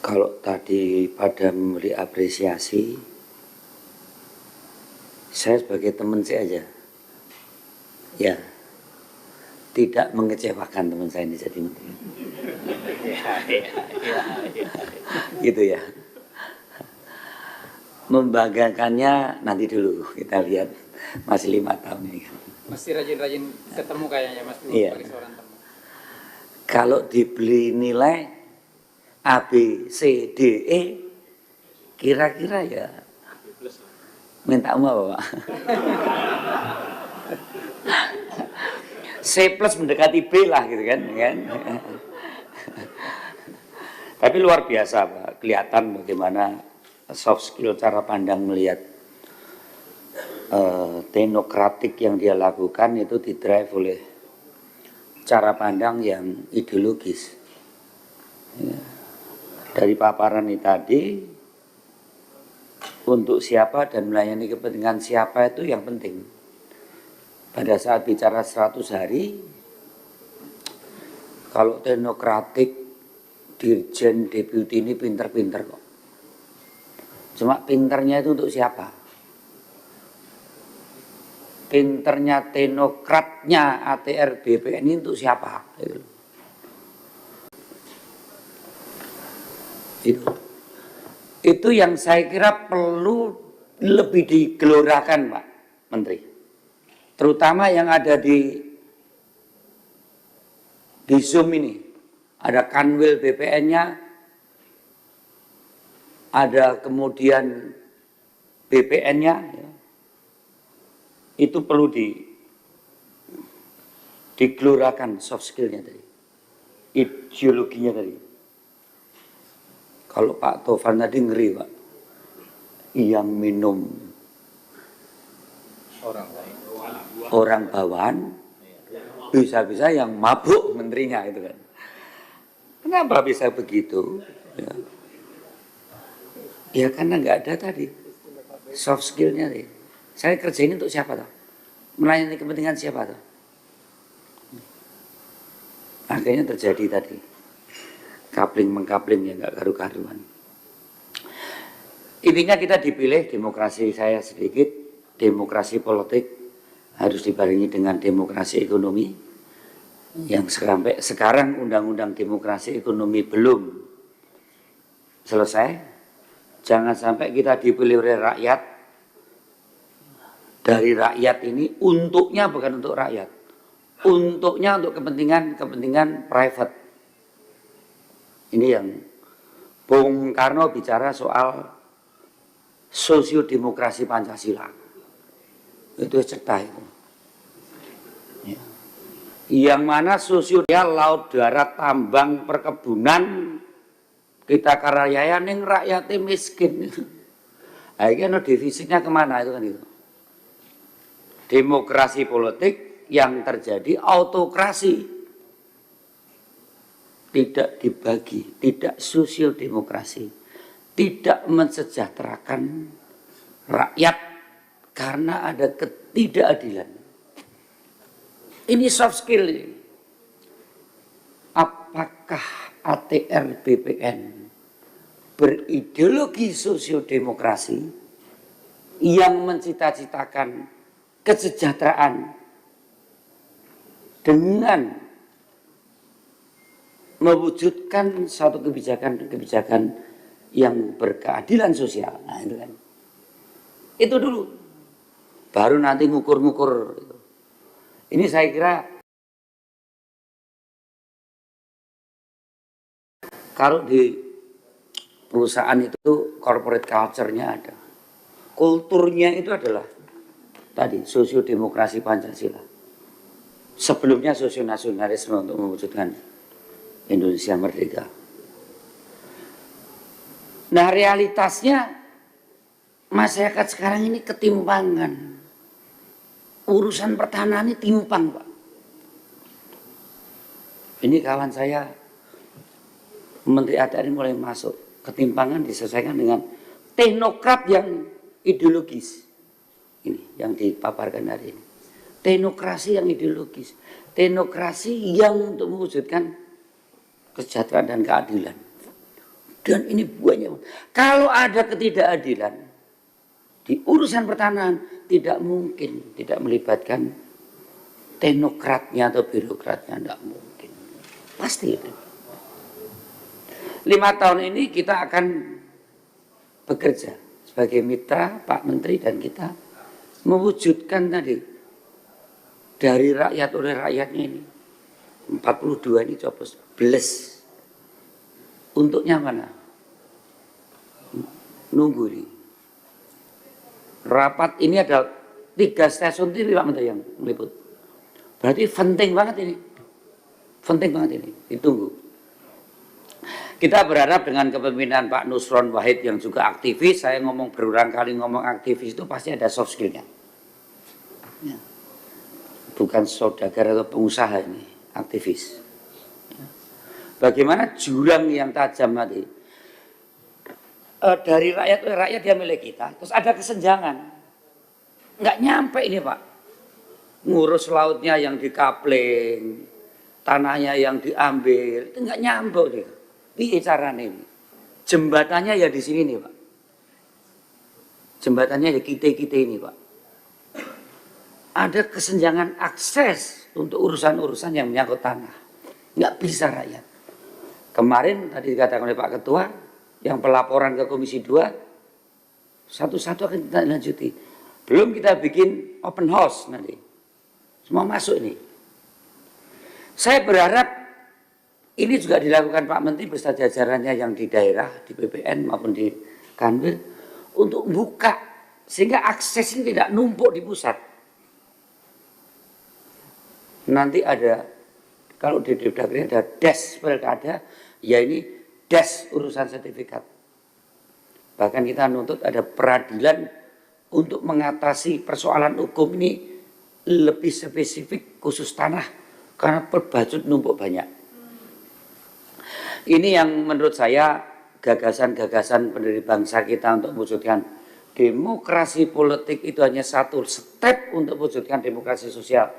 Kalau tadi pada memberi apresiasi, saya sebagai teman saya aja, ya tidak mengecewakan teman saya ini jadi menteri. Gitu ya. Membanggakannya nanti dulu kita lihat, masih 5 tahun ini. Masih rajin-rajin ketemu kayaknya Mas Bro, Iya. sebagai seorang teman. Kalau dibeli nilai A, B, C, D, E, kira-kira ya minta apa Pak? C plus mendekati B lah gitu kan. Tapi luar biasa Pak, kelihatan bagaimana soft skill, cara pandang melihat teknokratik yang dia lakukan itu didrive oleh cara pandang yang ideologis. Ya. Dari paparan ini tadi, untuk siapa dan melayani kepentingan siapa itu yang penting. Pada saat bicara 100 hari, kalau teknokratik, dirjen, deputi ini pinter-pinter kok. Cuma pinternya itu untuk siapa? Pinternya teknokratnya ATR BPN ini untuk siapa? Itu yang saya kira perlu lebih digelorakan Pak Menteri. Terutama yang ada di Zoom ini. Ada Kanwil BPN-nya, ada kemudian BPN-nya, ya. Itu perlu digelorakan soft skill-nya tadi, ideologinya tadi. Kalau Pak Tovan tadi ngeri Pak, yang minum orang bawahan, bisa-bisa yang mabuk menterinya itu kan. Kenapa bisa begitu? Ya karena nggak ada tadi soft skill-nya tadi. Saya kerja ini untuk siapa toh? Melayani kepentingan siapa toh? Akhirnya terjadi tadi kapling-mengkapling yang nggak karu-karuan. Intinya kita dipilih, demokrasi saya sedikit, demokrasi politik harus dibarengi dengan demokrasi ekonomi. Yang sampai sekarang undang-undang demokrasi ekonomi belum selesai. Jangan sampai kita dipilih oleh rakyat, dari rakyat ini untuknya bukan untuk rakyat, untuknya untuk kepentingan private. Ini yang Bung Karno bicara soal sosiodemokrasi Pancasila. Itu cetak itu. Ya. Yang mana sosiodemokrasi laut, darat, tambang, perkebunan kita karayaya ning rakyatnya miskin. Akhirnya defisitnya kemana itu kan itu. Demokrasi politik yang terjadi autokrasi. Tidak dibagi, tidak sosial demokrasi, tidak mensejahterakan rakyat karena ada ketidakadilan. Ini soft skill ini. Apakah ATR BPN berideologi sosiodemokrasi yang mencita-citakan kesejahteraan dengan mewujudkan suatu kebijakan yang berkeadilan sosial. Nah, itu kan. Itu dulu. Baru nanti ngukur-ngukur. Ini saya kira kalau di perusahaan itu corporate culture-nya ada. Kulturnya itu adalah tadi sosiodemokrasi Pancasila. Sebelumnya sosionasionalisme untuk mewujudkan Indonesia merdeka. Nah realitasnya masyarakat sekarang ini ketimpangan. Urusan pertahanan ini timpang Pak. Ini kawan saya Menteri ATR mulai masuk. Ketimpangan diselesaikan dengan teknokrat yang ideologis. Ini yang dipaparkan hari ini. Teknokrasi yang ideologis. Teknokrasi yang untuk mewujudkan kesejahteraan dan keadilan. Dan ini banyak. Kalau ada ketidakadilan di urusan pertanahan, tidak mungkin tidak melibatkan teknokratnya atau birokratnya, tidak mungkin. Pasti itu. 5 tahun ini kita akan bekerja sebagai mitra Pak Menteri dan kita mewujudkan tadi dari rakyat oleh rakyatnya ini 42 ini coblos beles. Untuknya mana? Nunggu nih. Rapat ini ada 3 stasiun TV Pak Menteri yang meliput. Berarti penting banget ini. Penting banget ini. Ditunggu. Kita berharap dengan kepemimpinan Pak Nusron Wahid yang juga aktivis, saya ngomong berulang kali ngomong aktivis itu pasti ada soft skillnya. Ya. Bukan saudagar atau pengusaha ini, aktivis. Ya. Bagaimana jurang yang tajam tadi dari rakyat oleh rakyat dia milik kita, terus ada kesenjangan, nggak nyampe ini Pak, ngurus lautnya yang dikapling, tanahnya yang diambil, itu nggak nyampe dia. Piye carane ini? Jembatannya ya di sini nih Pak. Jembatannya ya kita ini Pak. Ada kesenjangan akses untuk urusan-urusan yang menyangkut tanah. Nggak bisa rakyat. Kemarin tadi dikatakan oleh Pak Ketua, yang pelaporan ke Komisi 2, satu-satu akan kita lanjuti. Belum kita bikin open house nanti. Semua masuk ini. Saya berharap ini juga dilakukan Pak Menteri beserta jajarannya yang di daerah, di BPN maupun di Kanwil, untuk buka sehingga akses ini tidak numpuk di pusat. Nanti ada, kalau di Depdagri ada des pilkada, ya ini des urusan sertifikat. Bahkan kita nuntut ada peradilan untuk mengatasi persoalan hukum ini lebih spesifik khusus tanah karena perbajut numpuk banyak. Ini yang menurut saya gagasan-gagasan pendiri bangsa kita untuk mewujudkan demokrasi politik itu hanya satu step untuk mewujudkan demokrasi sosial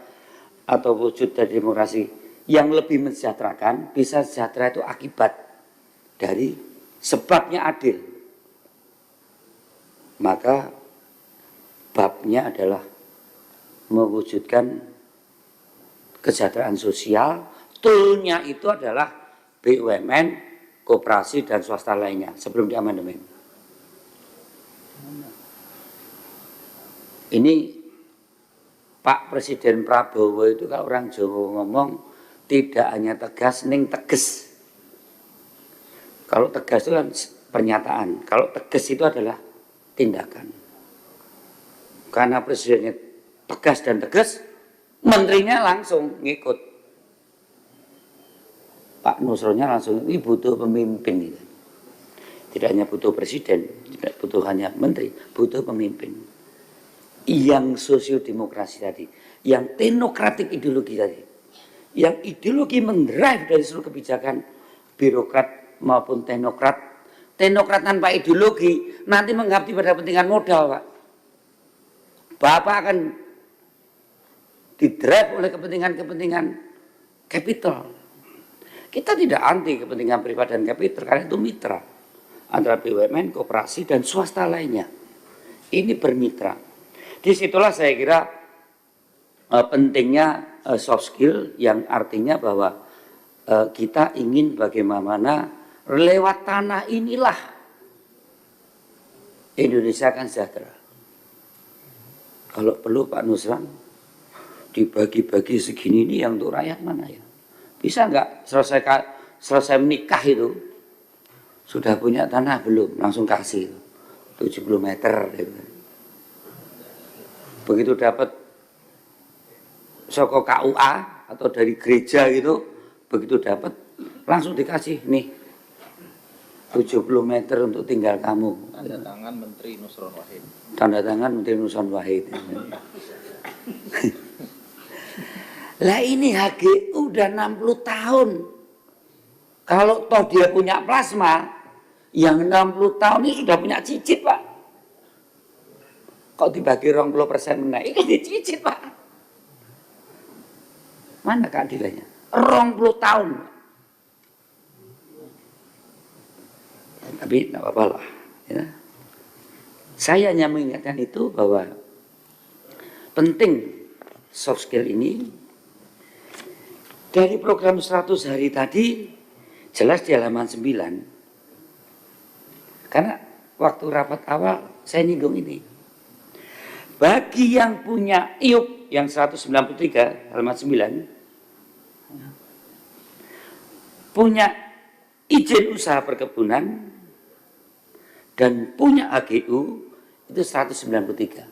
atau wujud dari demokrasi yang lebih mensejahterakan. Bisa sejahtera itu akibat dari sebabnya adil. Maka babnya adalah mewujudkan kesejahteraan sosial. Toolnya itu adalah BUMN, koperasi dan swasta lainnya sebelum di amandemen. Ini Pak Presiden Prabowo itu kalau orang Jawa ngomong tidak hanya tegas, ning teges. Kalau tegas itu kan pernyataan, kalau tegas itu adalah tindakan. Karena presidennya tegas dan tegas, menterinya langsung ngikut. Pak Nusronnya langsung, ini butuh pemimpin. Tidak hanya butuh presiden, tidak butuh hanya menteri, butuh pemimpin. Yang sosiodemokrasi tadi, yang teknokratik ideologi tadi, yang ideologi mendrive dari seluruh kebijakan birokrat maupun teknokrat. Teknokrat tanpa ideologi nanti mengabdi pada kepentingan modal Pak. Bapak akan didrive oleh kepentingan-kepentingan capital. Kita tidak anti kepentingan privat dan kapital karena itu mitra antara BUMN, koperasi dan swasta lainnya. Ini bermitra. Disitulah saya kira pentingnya soft skill yang artinya bahwa kita ingin bagaimana lewat tanah inilah Indonesia akan sejahtera. Kalau perlu Pak Nusron dibagi-bagi segini ini yang untuk rakyat mana ya? Bisa nggak selesai menikah itu sudah punya tanah belum? Langsung kasih 70 meter. Gitu. Begitu dapat soko KUA atau dari gereja gitu, begitu dapat langsung dikasih nih 70 meter untuk tinggal kamu. Tanda tangan Menteri Nusron Wahid. Tanda tangan Menteri Nusron Wahid. Lah ini HGU udah 60 tahun. Kalau toh dia punya plasma, yang 60 tahun ini sudah punya cicit Pak. Kok dibagi 20% menaik, ini dicicit Pak. Mana keadilannya? 20 tahun. Tapi tidak apa-apa lah. Ya. Saya hanya mengingatkan itu bahwa penting soft skill ini. Dari program 100 hari tadi jelas di halaman 9. Karena waktu rapat awal saya nyinggung ini. Bagi yang punya IUP yang 193 halaman 9 punya izin usaha perkebunan dan punya AGU itu 193.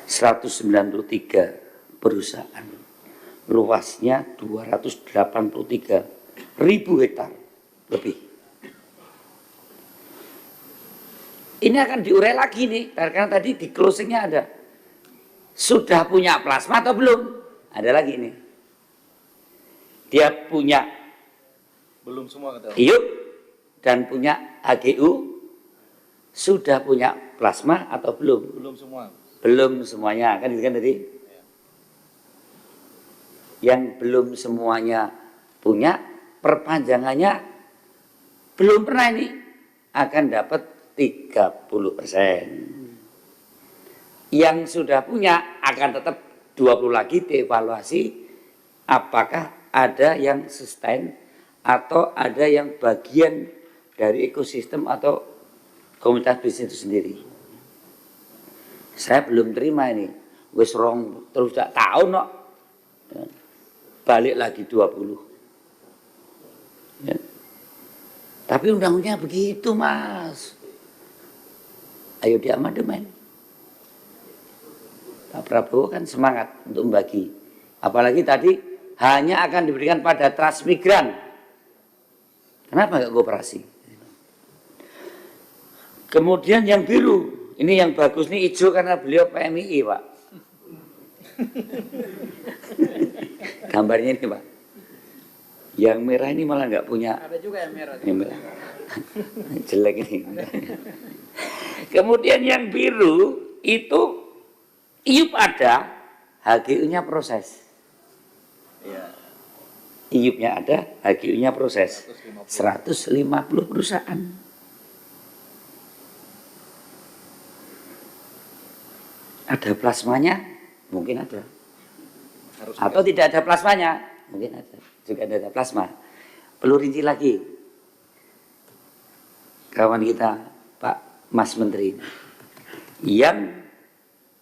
193 perusahaan. Luasnya 283.000 hektar lebih. Ini akan diurai lagi nih, karena tadi di closingnya ada. Sudah punya plasma atau belum? Ada lagi nih. Dia punya Belum semua kata. IUP dan punya AGU. Sudah punya plasma atau belum? Belum semua. Belum semuanya, kan itu kan tadi. Yang belum semuanya punya, perpanjangannya belum pernah ini akan dapat 30%. Yang sudah punya akan tetap 20 lagi dievaluasi apakah ada yang sustain atau ada yang bagian dari ekosistem atau komunitas bisnis itu sendiri. Saya belum terima ini, wis rong terus tak tahu no. Ya. Balik lagi 20. Ya. Tapi undang-undangnya begitu, Mas. Ayo diamandemen. Pak Prabowo kan semangat untuk membagi. Apalagi tadi hanya akan diberikan pada transmigran. Kenapa nggak kooperasi? Kemudian yang biru, ini yang bagus nih hijau karena beliau PMII, Pak. Gambarnya ini, Pak. Yang merah ini malah nggak punya. Ada juga yang merah. Yang merah. Jelek ini. Kemudian yang biru itu IUP ada, HGU-nya proses. Iya. IUP-nya ada, HGU-nya proses. 150 perusahaan. Ada plasmanya? Mungkin ada. Atau tidak ada plasmanya? Mungkin ada. Juga ada plasma. Perlu rinci lagi. Kawan kita, Pak Mas Menteri, yang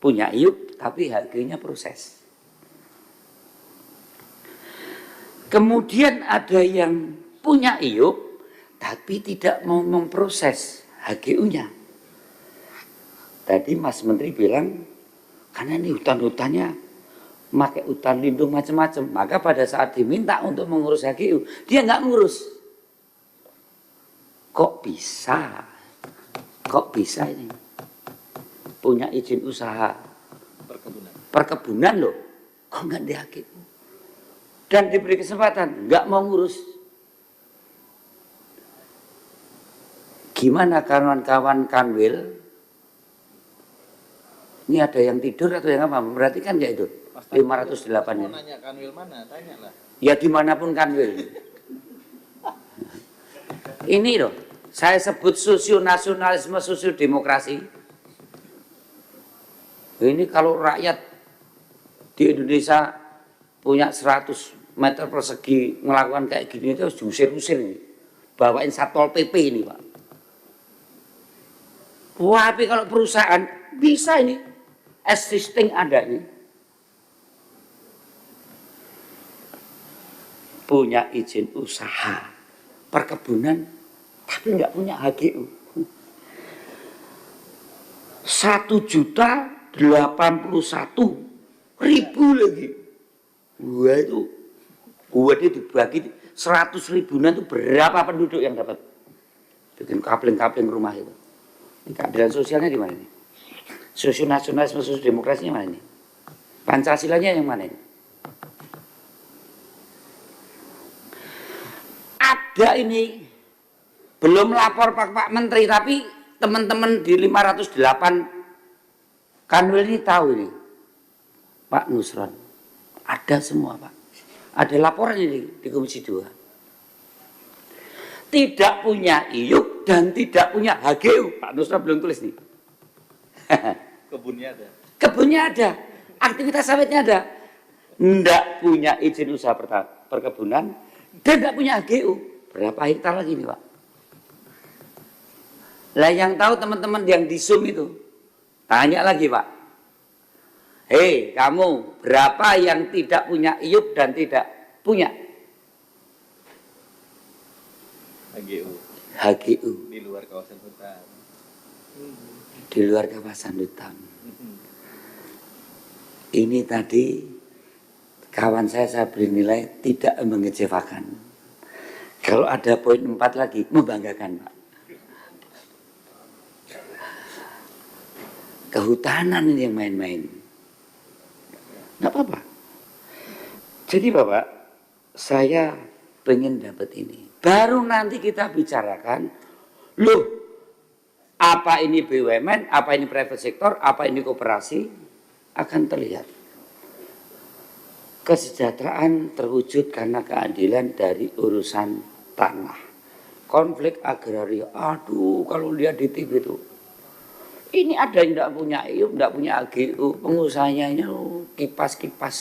punya IUP tapi HGU-nya proses. Kemudian ada yang punya IUP tapi tidak mau memproses HGU-nya. Tadi Mas Menteri bilang, karena ini hutan-hutannya pakai hutan lindung macam-macam, maka pada saat diminta untuk mengurus HGU, dia nggak ngurus. Kok bisa? Kok bisa ini? Punya izin usaha perkebunan loh, kok nggak di HGU? Dan diberi kesempatan, nggak mau ngurus. Gimana kawan-kawan Kanwil? Ini ada yang tidur atau yang apa? Berarti kan nggak itu? 508 Mau nanya Kanwil mana? Tanyalah. Ya dimanapun Kanwil. Ini loh, saya sebut sosionasionalisme, sosiodemokrasi. Ini kalau rakyat di Indonesia punya 100 meter persegi melakukan kayak gini itu harus diusir-usir nih. Bawain Satpol PP ini, Pak. Wah, tapi kalau perusahaan bisa ini existing ada ini. Punya izin usaha perkebunan tapi nggak punya HGU. 1.081.000 lagi. Gua itu dibagi 100 ribuan itu berapa penduduk yang dapat bikin kapling-kapling rumah itu. Ini keadilan sosialnya di mana nih? Sosionasionalisme, sosiodemokrasinya mana nih? Pancasilanya yang mana ini? Ada ini belum lapor Pak Menteri, tapi teman-teman di 508 Kanwil ini tahu ini Pak Nusron, ada semua Pak, ada laporan ini di Komisi 2. tidak punya IUP dan tidak punya HGU. Pak Nusra belum tulis nih. Kebunnya ada. Kebunnya ada, aktivitas sawitnya ada, ndak punya izin usaha perkebunan dan ndak punya HGU. Berapa hektar lagi nih Pak? Lah yang tahu teman-teman yang di Zoom itu, tanya lagi Pak. Hei kamu, berapa yang tidak punya IUP dan tidak punya HGU. HGU Di luar kawasan hutan. di luar kawasan hutan? Ini tadi kawan saya beri nilai tidak mengecewakan. Kalau ada poin 4 lagi, membanggakan Pak. Kehutanan ini yang main-main. Nggak apa-apa. Jadi Bapak, saya pengen dapat ini. Baru nanti kita bicarakan, loh, apa ini BUMN, apa ini private sector, apa ini koperasi, akan terlihat. Kesejahteraan terwujud karena keadilan dari urusan tanah. Konflik agraria, aduh kalau lihat di TV itu. Ini ada yang tidak punya IUP, tidak punya HGU, pengusahanya kipas-kipas.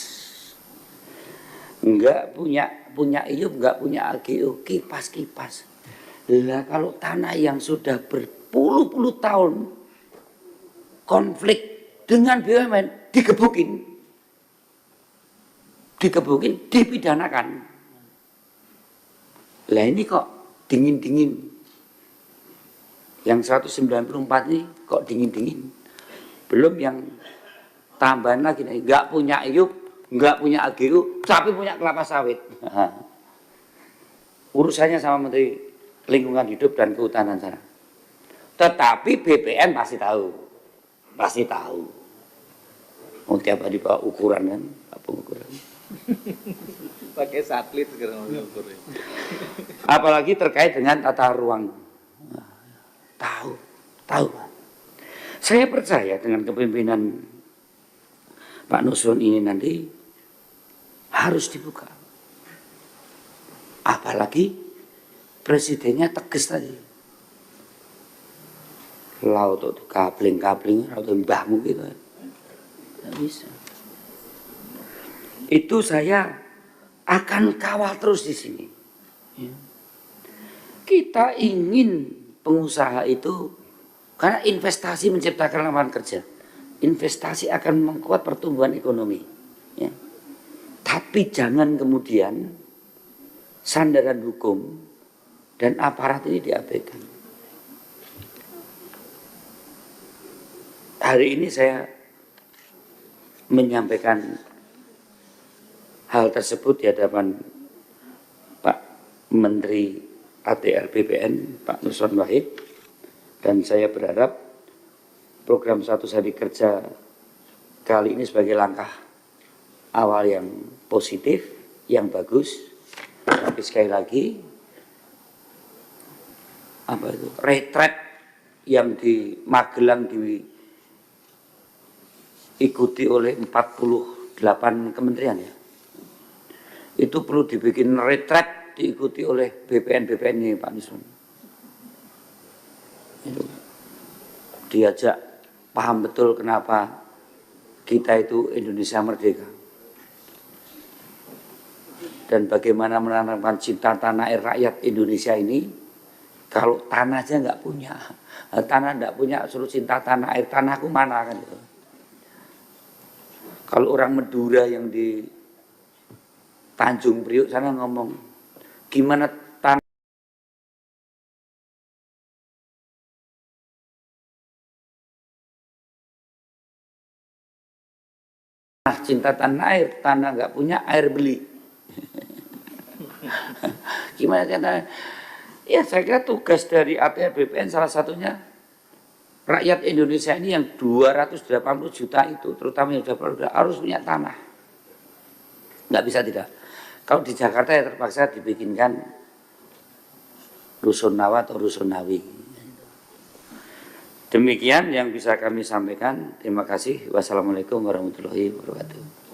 Enggak punya IUP, enggak punya HGU, kipas-kipas. Lah kalau tanah yang sudah berpuluh-puluh tahun konflik dengan BUMN digebukin, dipidanakan. Lah ini kok dingin-dingin. Yang 194 ini kok dingin-dingin. Belum yang tambahan lagi nih, nggak punya IUP, nggak punya HGU, tapi punya kelapa sawit. Urusannya sama Menteri Lingkungan Hidup dan Kehutanan sana. Tetapi BPN pasti tahu. Pasti tahu. Mau tiap hari bawa ukuran kan, apa ukuran? Pakai satelit sekarang ukurnya. Apalagi terkait dengan tata ruang. Tahu. Saya percaya dengan kepemimpinan Pak Nusron ini nanti harus dibuka. Apalagi presidennya tegas tadi. Laut itu kabling, laut mbahmu gitu. Tidak bisa. Itu saya akan kawal terus di sini. Ya. Kita ingin pengusaha itu, karena investasi menciptakan lapangan kerja, investasi akan memperkuat pertumbuhan ekonomi. Ya. Tapi jangan kemudian sandaran hukum dan aparat ini diabaikan. Hari ini saya menyampaikan hal tersebut di hadapan Pak Menteri ATR BPN, Pak Nusron Wahid, dan saya berharap program 100 hari kerja kali ini sebagai langkah awal yang positif, yang bagus. Tapi sekali lagi, apa itu, retret yang di Magelang diikuti oleh 48 kementerian ya. Itu perlu dibikin retret diikuti oleh BPN ini Pak Nusron. Diajak paham betul kenapa kita itu Indonesia merdeka. Dan bagaimana menanamkan cinta tanah air rakyat Indonesia ini. Kalau tanah aja nggak punya, tanah nggak punya, suruh cinta tanah air, tanahku mana kan itu. Kalau orang Madura yang di Tanjung Priok sana ngomong, gimana tanah cinta tanah air, tanah nggak punya, air beli. Gimana caranya? Ya saya kira tugas dari ATR BPN salah satunya rakyat Indonesia ini yang 280 juta itu, terutama yang sudah harus punya tanah. Nggak bisa tidak. Kalau di Jakarta ya terpaksa dibikinkan rusunawa atau rusunawi. Demikian yang bisa kami sampaikan. Terima kasih. Wassalamualaikum warahmatullahi wabarakatuh.